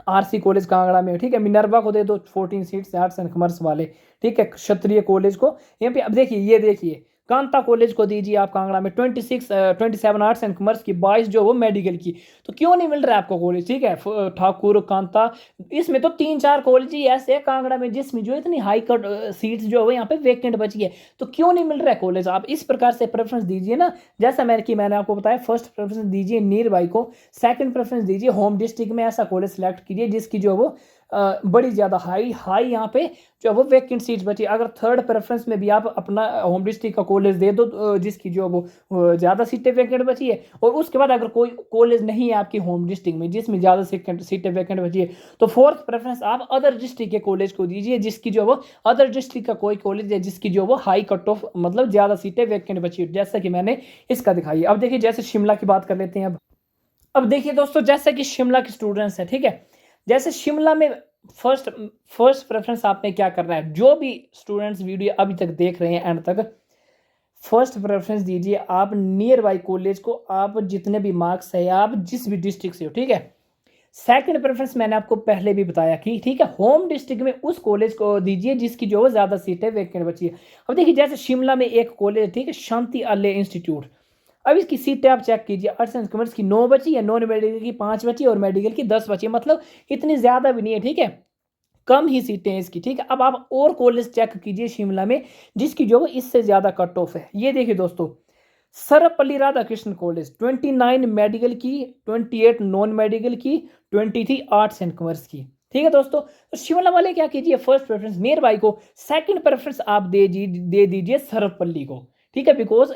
आरसी कॉलेज कांगड़ा में, ठीक है, मिनर्वा को दे दो 14 सीट्स आर्ट्स एंड कॉमर्स वाले, ठीक है, क्षत्रिय कॉलेज को यहाँ पे। अब देखिए ये देखिए कांता कॉलेज को दीजिए आप कांगड़ा में 27 आर्ट्स एंड कॉमर्स की, 22 जो वो मेडिकल की। तो क्यों नहीं मिल रहा है आपको कॉलेज, ठीक है, ठाकुर कांता, इसमें तो 3-4 कॉलेज ही ऐसे है कांगड़ा में जिसमें जो इतनी हाई कट सीट्स जो है यहाँ पे वेकेंट बची है। तो क्यों नहीं मिल रहा है कॉलेज, आप इस प्रकार से प्रेफरेंस दीजिए ना, जैसा मैंने आपको बताया, फर्स्ट प्रेफरेंस दीजिए नियर बाई को, सेकंड प्रेफरेंस दीजिए होम डिस्ट्रिक्ट में ऐसा कॉलेज सेलेक्ट कीजिए जिसकी जो वो बड़ी ज़्यादा हाई यहाँ पे जो है वो वैकेंट सीट्स बची। अगर थर्ड प्रेफरेंस में भी आप अपना होम डिस्ट्रिक्ट का कॉलेज दे दो जिसकी जो वो ज़्यादा सीटें वैकेंट बची है, और उसके बाद अगर कोई कॉलेज नहीं है आपकी होम डिस्ट्रिक्ट में जिसमें ज़्यादा सीटें वैकेंट बची है, तो फोर्थ प्रेफरेंस आप अदर डिस्ट्रिक्ट के कॉलेज को दीजिए जिसकी जो वो अदर डिस्ट्रिक्ट का कोई कॉलेज है जिसकी जो वो हाई कट ऑफ मतलब ज़्यादा सीटें वैकेंट बची है, जैसा कि मैंने इसका दिखाई है। अब देखिए जैसे शिमला की बात कर लेते हैं। अब देखिए दोस्तों, जैसे कि शिमला के स्टूडेंट्स हैं, ठीक है, जैसे शिमला में फर्स्ट प्रेफरेंस आपने क्या करना है, जो भी स्टूडेंट्स वीडियो अभी तक देख रहे हैं एंड तक, फर्स्ट प्रेफरेंस दीजिए आप नियर बाई कॉलेज को, आप जितने भी मार्क्स है आप जिस भी डिस्ट्रिक्ट से हो, ठीक है। सेकंड प्रेफरेंस मैंने आपको पहले भी बताया कि, ठीक है, होम डिस्ट्रिक्ट में उस कॉलेज को दीजिए जिसकी जो ज्यादा सीटें वैकेंट बची है। अब देखिए जैसे शिमला में एक कॉलेज, ठीक है, शांति अल्ले इंस्टीट्यूट, अब इसकी सीटें आप चेक कीजिए, आर्ट्स एंड कॉमर्स की 9 बची है, नॉन मेडिकल की 5 बची और मेडिकल की 10 बची, मतलब इतनी ज्यादा भी नहीं है, ठीक है, कम ही सीटें हैं इसकी, ठीक है। अब आप और कॉलेज चेक कीजिए शिमला में जिसकी जो इससे ज्यादा कट ऑफ है। ये देखिए दोस्तों, सर्वपल्ली राधाकृष्ण कॉलेज 29 मेडिकल की, 28 नॉन मेडिकल की, 23 आर्ट्स एंड कॉमर्स की, ठीक है दोस्तों। तो शिमला वाले क्या कीजिए, फर्स्ट प्रेफरेंस नियर बाई को, सेकंड प्रेफरेंस आप दे दीजिए सर्वपल्ली को, ठीक है, बिकॉज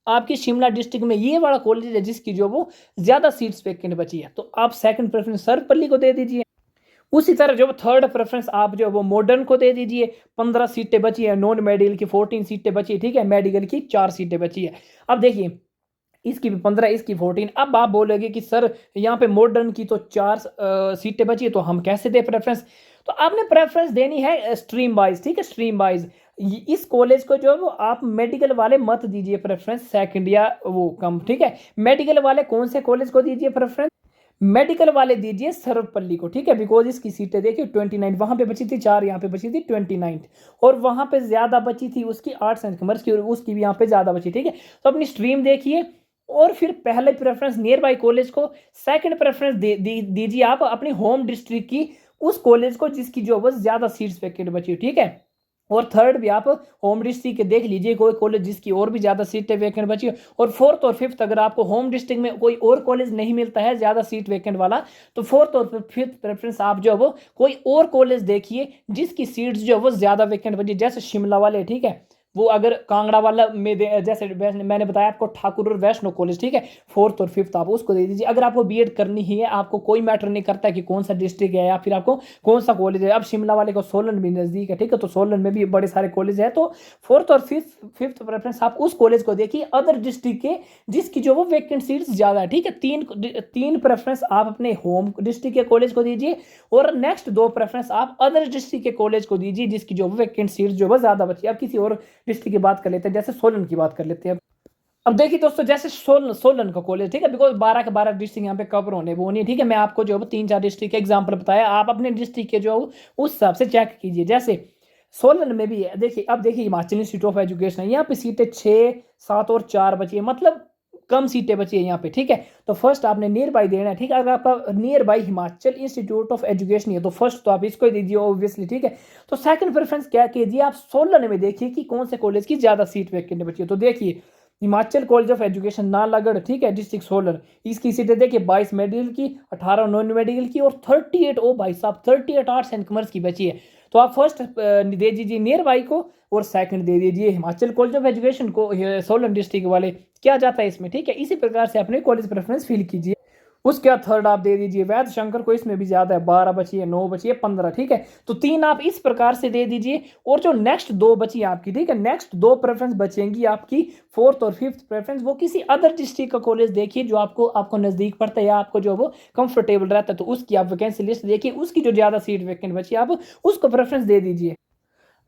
आपकी शिमला डिस्ट्रिक्ट में ये वाला कॉलेज है जिसकी जो वो ज्यादा सीट्स वैकेंट बची है, तो आप सेकंड प्रेफरेंस सर्वपल्ली को दे दीजिए। उसी तरह जो थर्ड प्रेफरेंस आप जो वो मॉडर्न को दे दीजिए, 15 सीटें बची है, नॉन मेडिकल की 14 सीटें बची है, ठीक है, मेडिकल की 4 सीटें बची है। अब देखिए इसकी भी 15, इसकी 14। अब आप बोलोगे कि सर यहाँ पे मॉडर्न की तो 4 सीटें बची है, तो हम कैसे दे प्रेफरेंस, तो आपने प्रेफरेंस देनी है स्ट्रीम वाइज, ठीक है, स्ट्रीम वाइज। इस कॉलेज को जो है वो आप मेडिकल वाले मत दीजिए प्रेफरेंस सेकंड या वो कम, ठीक है। मेडिकल वाले कौन से कॉलेज को दीजिए प्रेफरेंस, मेडिकल वाले दीजिए सर्वपल्ली को, ठीक है, बिकॉज इसकी सीटें देखिए 29 वहां पे बची थी, 4 यहाँ पे बची थी 29, और वहां पे ज्यादा बची थी उसकी आर्ट्स एंड कॉमर्स की, और उसकी भी यहाँ पे ज्यादा बची, ठीक है। तो अपनी स्ट्रीम देखिए, और फिर पहले प्रेफरेंस नियर बाई कॉलेज को, सेकंड प्रेफरेंस दीजिए आप अपनी होम डिस्ट्रिक्ट की उस कॉलेज को जिसकी जो बस ज्यादा सीट्स वैकेंट बची, ठीक है। और थर्ड भी आप होम डिस्ट्रिक्ट के देख लीजिए कोई कॉलेज जिसकी और भी ज्यादा सीटें वैकेंट बची है। और फोर्थ और फिफ्थ अगर आपको होम डिस्ट्रिक्ट में कोई और कॉलेज नहीं मिलता है ज्यादा सीट वैकेंट वाला, तो फोर्थ और फिफ्थ प्रेफरेंस आप जो वो कोई और कॉलेज देखिए जिसकी सीट्स जो वो ज्यादा वैकेंट बची, जैसे शिमला वाले, ठीक है, वो अगर कांगड़ा वाला में जैसे मैंने बताया आपको ठाकुर और वैष्णो कॉलेज, ठीक है, 4th और 5th आप उसको दे दीजिए। अगर आपको बीएड करनी ही है, आपको कोई मैटर नहीं करता कि कौन सा डिस्ट्रिक्ट है या फिर आपको कौन सा कॉलेज है। अब शिमला वाले को सोलन भी नजदीक है, ठीक है, तो सोलन में भी बड़े सारे कॉलेज है, तो 4th और 5th प्रेफरेंस आप उस कॉलेज को देखिए अदर डिस्ट्रिक्ट के जिसकी जो वो वैकेंट सीट्स ज्यादा है, ठीक है। तीन प्रेफरेंस आप अपने होम डिस्ट्रिक्ट के कॉलेज को दीजिए और नेक्स्ट 2 प्रेफरेंस आप अदर डिस्ट्रिक्ट के कॉलेज को दीजिए जिसकी जो वैकेंट सीट्स जो वो ज्यादा बची है। अब किसी और डिस्ट्रिक्ट की बात कर लेते हैं, जैसे सोलन की बात कर लेते हैं। अब देखिए दोस्तों, जैसे सोलन का कॉलेज, ठीक है, बिकॉज 12 के 12 डिस्ट्रिक्ट यहाँ पे कवर होने वो नहीं, ठीक है। मैं आपको जो 3-4 डिस्ट्रिक्ट के एग्जाम्पल बताया, आप अपने डिस्ट्रिक्ट के जो उस हिसाब से चेक कीजिए। जैसे सोलन में भी है, देखिए, अब देखिए हिमाचल इंस्टीट्यूट ऑफ एजुकेशन है, यहाँ पे सीटें 6, 7 और 4 बची है, मतलब कम सीटें बची है यहाँ पे, ठीक है। तो फर्स्ट आपने नियर बाई देना है, ठीक है। अगर आपका near by Himachal institute of education है तो फर्स्ट तो आप इसको ही दीजिए ऑब्वियसली, ठीक है। तो सेकंड प्रेफरेंस क्या कीजिए, आप सोलन में देखिए कि कौन से कॉलेज की ज्यादा सीट वैकेंट बची है। तो देखिए Himachal college of education Nalagarh, ठीक है, डिस्ट्रिक्ट सोलन, इसकी सीटें देखिए 22 मेडिकल की, 18 नॉन मेडिकल की और 38, ओ भाई साहब, 38 आर्ट्स एंड कॉमर्स की बची है। तो आप फर्स्ट दे दीजिए नियर बाई को और सेकंड दे दीजिए हिमाचल कॉलेज ऑफ एजुकेशन को, सोलन डिस्ट्रिक्ट वाले। क्या जाता है इसमें, ठीक है। इसी प्रकार से अपने कॉलेज प्रेफरेंस फिल कीजिए। उसके बाद थर्ड आप दे दीजिए वैद्य शंकर को, इसमें भी ज्यादा है, 12 बची है, 9 बची है, 15, ठीक है। तो 3 आप इस प्रकार से दे दीजिए और जो नेक्स्ट 2 बची है आपकी, ठीक है, नेक्स्ट 2 प्रेफरेंस बचेंगी आपकी 4th और 5th प्रेफरेंस, वो किसी अदर डिस्ट्रिक्ट का कॉलेज देखिए जो आपको नजदीक पड़ता है या आपको जो वो कंफर्टेबल रहता है, तो उसकी आप वैकेंसी लिस्ट देखिए, उसकी जो ज्यादा सीट वैकेंट बची आप उसको प्रेफरेंस दे दीजिए।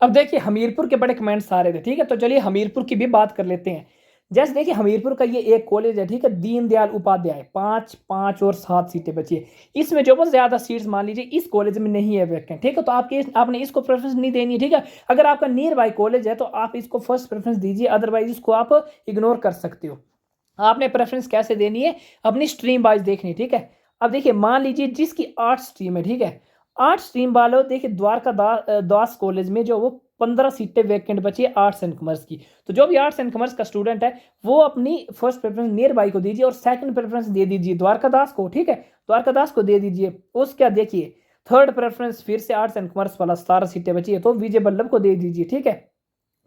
अब देखिए हमीरपुर के बड़े कमेंट्स आ रहे थे, ठीक है, तो चलिए हमीरपुर की भी बात कर लेते हैं। जैसे देखिए हमीरपुर का ये एक कॉलेज है, ठीक है, दीनदयाल उपाध्याय, 5, 5 और 7 सीटें बची है। इसमें जो बहुत ज्यादा सीट्स मान लीजिए इस कॉलेज में नहीं है वैकेंट, ठीक है, तो आपने इसको प्रेफरेंस नहीं देनी है, ठीक है। अगर आपका नियर बाई कॉलेज है तो आप इसको फर्स्ट प्रेफरेंस दीजिए, अदरवाइज इसको आप इग्नोर कर सकते हो। आपने प्रेफरेंस कैसे देनी है, अपनी स्ट्रीम वाइज देखनी है, ठीक है। अब देखिए मान लीजिए जिसकी आर्ट स्ट्रीम है, ठीक है, आर्ट स्ट्रीम वालों, देखिए द्वारका दास कॉलेज में जो वो 15 सीटें वैकेंट बची है आर्ट्स एंड कॉमर्स की। तो जो भी आर्ट्स एंड कॉमर्स का स्टूडेंट है वो अपनी फर्स्ट प्रेफरेंस नियर बाई को दीजिए और सेकंड प्रेफरेंस दे दीजिए द्वारका दास को, ठीक है, द्वारका दास को दे दीजिए। उसके बाद देखिए थर्ड प्रेफरेंस फिर से आर्ट्स एंड कॉमर्स वाला 17 सीटें बची है तो विजय वल्लभ को दे दीजिए, ठीक है।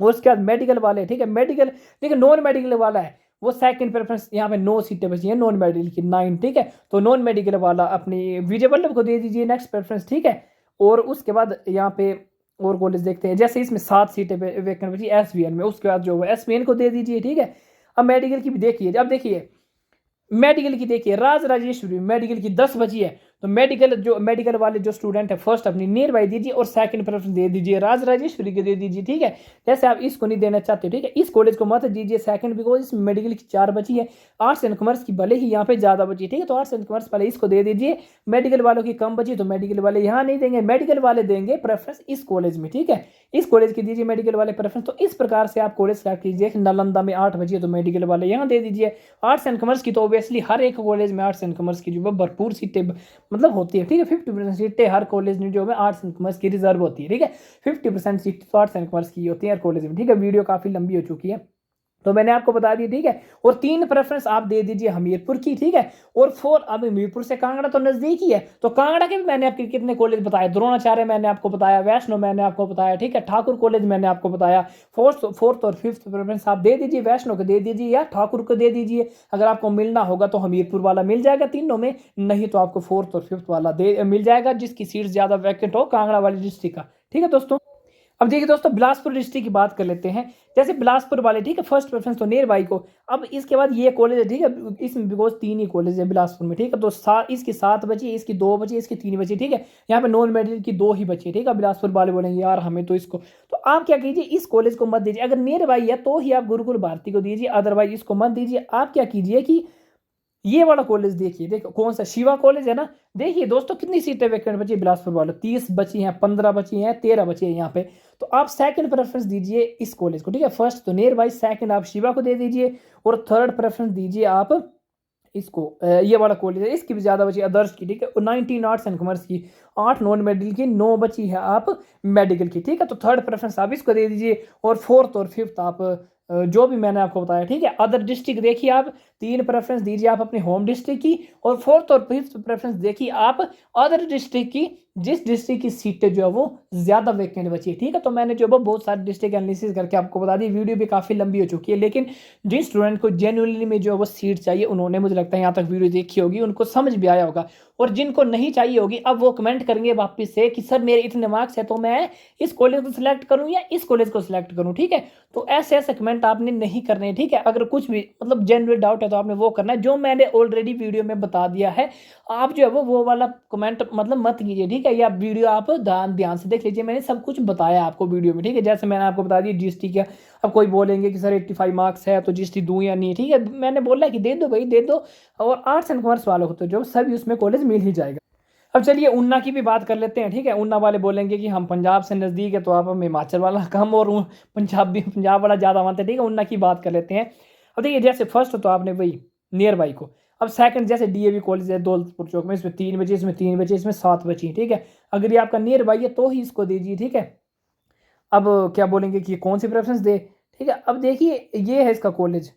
और उसके बाद मेडिकल वाले, ठीक है, मेडिकल देखिए नॉन मेडिकल वाला है वो सेकंड प्रेफरेंस, यहाँ पे 9 सीटें बची हैं नॉन मेडिकल की, 9, ठीक है। तो नॉन मेडिकल वाला अपनी विजय वल्लभ को दे दीजिए नेक्स्ट प्रेफरेंस, ठीक है। और उसके बाद यहाँ पे और कॉलेज देखते हैं, जैसे इसमें 7 सीटें वैकेंट बची एसवीएन में, उसके बाद जो है एसवीएन को दे दीजिए, ठीक है। अब मेडिकल की भी देखिए, अब देखिए मेडिकल की देखिए राज राजेश्वरी मेडिकल की 10 बची है, तो मेडिकल वाले जो स्टूडेंट है फर्स्ट अपनी नियर बाई दीजिए और सेकंड प्रेफरेंस दे दीजिए राज राजेश्वरी के दे दीजिए, ठीक है। जैसे आप इसको नहीं देना चाहते हो, ठीक है, इस कॉलेज को मत दीजिए सेकंड, बिकॉज इसमें मेडिकल की 4 बची है, आर्ट्स एंड कॉमर्स की भले ही यहाँ पे ज्यादा बची है, ठीक है, तो आर्ट्स एंड कॉमर्स वाले इसको दे दीजिए। मेडिकल वालों की कम बची तो मेडिकल वाले यहाँ नहीं देंगे, मेडिकल वाले देंगे प्रेफरेंस इस कॉलेज में, ठीक है, इस कॉलेज की दीजिए मेडिकल वाले प्रेफरेंस। तो इस प्रकार से आप कॉलेज सेलेक्ट कीजिए। नालंदा में 8 बची है तो मेडिकल वाले यहाँ दे दीजिए। आर्ट्स एंड कॉमर्स की तो ऑब्वियसली हर एक कॉलेज में आर्ट्स एंड कॉमर्स की जो भरपूर सीटें मतलब होती है, ठीक है, 50% सीटें हर कॉलेज में जो है आर्ट्स एंड कॉमर्स की रिजर्व होती है, ठीक है, 50% सीट तो आर्ट्स एंड कॉमर्स की होती है हर कॉलेज में, ठीक है। वीडियो काफी लंबी हो चुकी है तो मैंने आपको बता दिया, ठीक है। और 3 प्रेफरेंस आप दे दीजिए हमीरपुर की, ठीक है। और 4 अब हमीरपुर से कांगड़ा तो नजदीक ही है, तो कांगड़ा के भी मैंने आपके कितने कॉलेज बताए, द्रोणाचार्य मैंने आपको बताया, वैष्णो मैंने आपको बताया, ठीक है, ठाकुर कॉलेज मैंने आपको बताया। 4th और 5th प्रेफरेंस आप दे दीजिए, वैष्णो को दे दीजिए या ठाकुर को दे दीजिए। अगर आपको मिलना होगा तो हमीरपुर वाला मिल जाएगा तीनों में, नहीं तो आपको 4th और 5th वाला मिल जाएगा जिसकी सीट ज्यादा वैकेंट हो कांगड़ा वाली डिस्ट्रिक्ट का, ठीक है दोस्तों। अब देखिए दोस्तों बिलासपुर डिस्ट्रिक्ट की बात कर लेते हैं। जैसे बिलासपुर वाले, ठीक है, फर्स्ट प्रेफरेंस तो नियर बाई को। अब इसके बाद ये कॉलेज है, ठीक है, इसमें बिकॉज 3 ही कॉलेज है बिलासपुर में, ठीक है, तो इसकी 7 बची, इसकी 2 बची, इसकी 3 बची, ठीक है। यहाँ पे नॉन मेडिकल की 2 ही बची, ठीक है। बिलासपुर वाले बोलेंगे यार हमें तो इसको, तो आप क्या कीजिए इस कॉलेज को मत दीजिए। अगर नियर बाई है तो ही आप गुरुकुल भारती को दीजिए, अदरवाइज इसको मत दीजिए। आप क्या कीजिए कि ये वाला कॉलेज देखिए, देखो कौन सा शिवा कॉलेज है ना, देखिए दोस्तों कितनी सीटें वैकेंट बची बिलासपुर वाले, 30 बची हैं, 15 बची हैं, 13 बची है यहाँ पे। तो आप सेकंड प्रेफरेंस दीजिए इस कॉलेज को, ठीक है। फर्स्ट तो नियर बाई, सेकंड आप शिवा को दे दीजिए और थर्ड प्रेफरेंस दीजिए आप इसको, ये वाला कॉलेज है, इसकी भी ज्यादा बची आदर्श की, ठीक है, 19 आर्ट्स एंड कॉमर्स की, 8 नॉन मेडिकल की, 9 बची है आप मेडिकल की, ठीक है। तो थर्ड प्रेफरेंस आप इसको दे दीजिए और 4th और 5th आप जो भी मैंने आपको बताया, ठीक है। अदर डिस्ट्रिक्ट देखिए आप 3 प्रेफरेंस दीजिए आप अपने होम डिस्ट्रिक्ट की और 4th और 5th प्रेफरेंस देखिए आप अदर डिस्ट्रिक्ट की जिस डिस्ट्रिक्ट की सीटें जो है वो ज़्यादा वैकेंट बची है, ठीक है। तो मैंने जो है वो बहुत सारे डिस्ट्रिक्ट एनालिसिस करके आपको बता दी, वीडियो भी काफ़ी लंबी हो चुकी है, लेकिन जिन स्टूडेंट को जेन्युइनली में जो है वो सीट चाहिए, उन्होंने मुझे लगता है यहाँ तक वीडियो देखी होगी, उनको समझ भी आया होगा। और जिनको नहीं चाहिए होगी, अब वो कमेंट करेंगे वापस से कि सर मेरे इतने मार्क्स है, तो मैं इस कॉलेज को सिलेक्ट करूँ या इस कॉलेज को सिलेक्ट करूँ, ठीक है। तो ऐसे ऐसे कमेंट आपने नहीं करने हैं, ठीक है। अगर कुछ भी मतलब जेन्युइन डाउट है तो आपने वो करना है जो मैंने ऑलरेडी वीडियो में बता दिया है। आप जो है वो वाला कमेंट मतलब मत कीजिए, ठीक है। या वीडियो आप ध्यान से देख लीजिए, मैंने सब कुछ बताया आपको वीडियो में, ठीक है। जैसे मैंने आपको बता दिया जीएसटी का, अब कोई बोलेंगे कि सर 85 मार्क्स है तो जीएसटी दूं या नहीं, ठीक है। मैंने बोला कि दे दो भाई, दे दो। और आर्ट्स एंड कॉमर्स वालों को तो जो सभी उसमें कॉलेज मिल ही जाएगा। अब चलिए ऊना की भी बात कर लेते हैं, ठीक है। ऊना वाले बोलेंगे कि हम पंजाब से नज़दीक है तो आप हम हिमाचल वाला कम और पंजाब वाला ज़्यादा मानते हैं, ठीक है। ऊना की बात कर लेते हैं। अब देखिए जैसे फर्स्ट तो आपने वही नियर बाई को, अब सेकंड जैसे डीएवी कॉलेज है दौलतपुर चौक में, इसमें 3 बजे, इसमें 3 बजे, इसमें 7 बजे, ठीक है। अगर ये आपका नियर बाई है तो ही इसको दीजिए, ठीक है। अब क्या बोलेंगे कि कौन सी प्रेफरेंस दे, ठीक है। अब देखिए ये है इसका कॉलेज,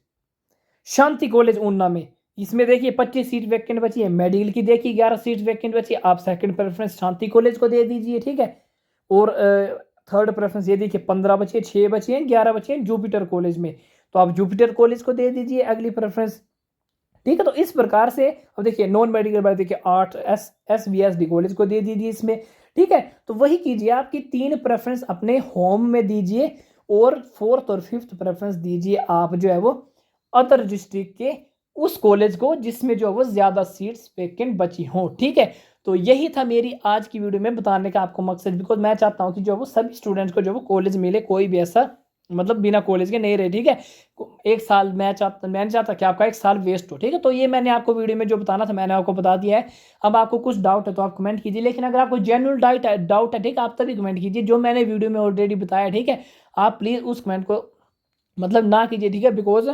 शांति कॉलेज ऊना में। इसमें देखिए 25 सीट वैकेंट बची है। मेडिकल की देखिए 11 सीट वैकेंट बची है। आप सेकंड प्रेफरेंस शांति कॉलेज को दे दीजिए, ठीक है। और थर्ड प्रेफरेंस ये देखिए 15 बचे, 6 बचे हैं, 11 बचे हैं जुपिटर कॉलेज में, तो आप जुपिटर कॉलेज को दे दीजिए अगली प्रेफरेंस, ठीक है। तो इस प्रकार से अब देखिए नॉन मेडिकल वाले देखिए 8 SVSD कॉलेज को दे दीजिए इसमें, ठीक है। तो वही कीजिए, आपकी 3 प्रेफरेंस अपने होम में दीजिए और फोर्थ और फिफ्थ प्रेफरेंस दीजिए आप जो है वो अदर डिस्ट्रिक्ट के उस कॉलेज को जिसमें जो है वो ज़्यादा सीट्स वैकेंट बची हों, ठीक है। तो यही था मेरी आज की वीडियो में बताने का आपको मकसद, बिकॉज मैं चाहता हूँ कि जो है वो सभी स्टूडेंट्स को जो है वो कॉलेज मिले, कोई भी ऐसा मतलब बिना कॉलेज के नहीं रहे, ठीक है। एक साल मैं नहीं चाहता कि आपका एक साल वेस्ट हो, ठीक है। तो ये मैंने आपको वीडियो में जो बताना था मैंने आपको बता दिया है। अब आपको कुछ डाउट है तो आप कमेंट कीजिए, लेकिन अगर आपको जेन्युइन डाउट है, ठीक है, आप तभी कमेंट कीजिए। जो मैंने वीडियो में ऑलरेडी बताया, ठीक है, आप प्लीज़ उस कमेंट को मतलब ना कीजिए, ठीक है। बिकॉज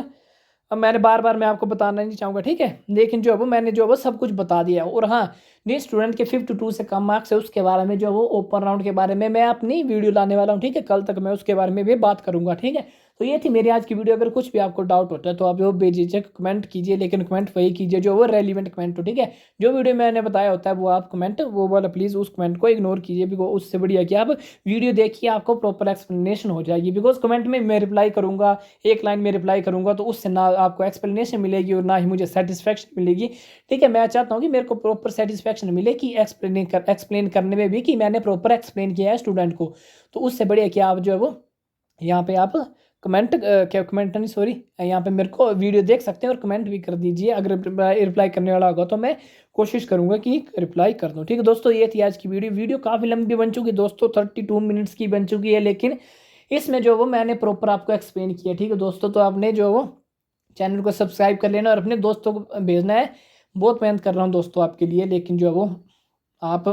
अब मैंने बार बार मैं आपको बताना नहीं चाहूँगा, ठीक है। लेकिन जो है वो मैंने जो है वो सब कुछ बता दिया। और हाँ, जिस स्टूडेंट के 52 से कम मार्क्स है उसके बारे में जो है वो ओपन राउंड के बारे में मैं अपनी वीडियो लाने वाला हूँ, ठीक है। कल तक मैं उसके बारे में भी बात करूँगा, ठीक है। तो ये थी मेरी आज की वीडियो। अगर कुछ भी आपको डाउट होता है तो आप जो बेझिझक कमेंट कीजिए, लेकिन कमेंट वही कीजिए जो वो रेलिवेंट कमेंट हो, ठीक है। जो वीडियो मैंने बताया होता है वो आप कमेंट वो वाला प्लीज़ उस कमेंट को इग्नोर कीजिए, बिकॉज उससे बढ़िया कि आप वीडियो देखिए, आपको प्रॉपर एक्सप्लेनेशन हो जाएगी। बिकॉज कमेंट में मैं रिप्लाई करूँगा, एक लाइन में रिप्लाई करूँगा, तो उससे ना आपको एक्सप्लेनेशन मिलेगी और ना ही मुझे सेटिस्फैक्शन मिलेगी, ठीक है। मैं चाहता हूँ कि मेरे को प्रॉपर सेटिस्फैक्शन मिले कि एक्सप्लेन करने में भी कि मैंने प्रॉपर एक्सप्लेन किया है स्टूडेंट को। तो उससे बढ़िया कि आप जो है वो यहाँ पे आप कमेंट क्या कमेंट नहीं सॉरी यहाँ पे मेरे को वीडियो देख सकते हैं और कमेंट भी कर दीजिए। अगर रिप्लाई करने वाला होगा तो मैं कोशिश करूँगा कि रिप्लाई कर दूँ, ठीक है दोस्तों। ये थी आज की वीडियो काफ़ी लंबी बन चुकी है दोस्तों, 32 मिनट्स की बन चुकी है, लेकिन इसमें जो वो मैंने प्रॉपर आपको एक्सप्लेन किया, ठीक है दोस्तों। तो आपने जो वो चैनल को सब्सक्राइब कर लेना और अपने दोस्तों को भेजना है। बहुत मेहनत कर रहा हूँ दोस्तों आपके लिए, लेकिन जो है वो आप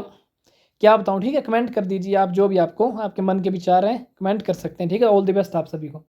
क्या बताऊँ, ठीक है। कमेंट कर दीजिए आप जो भी आपको आपके मन के विचार हैं, कमेंट कर सकते हैं, ठीक है। ऑल द बेस्ट आप सभी को।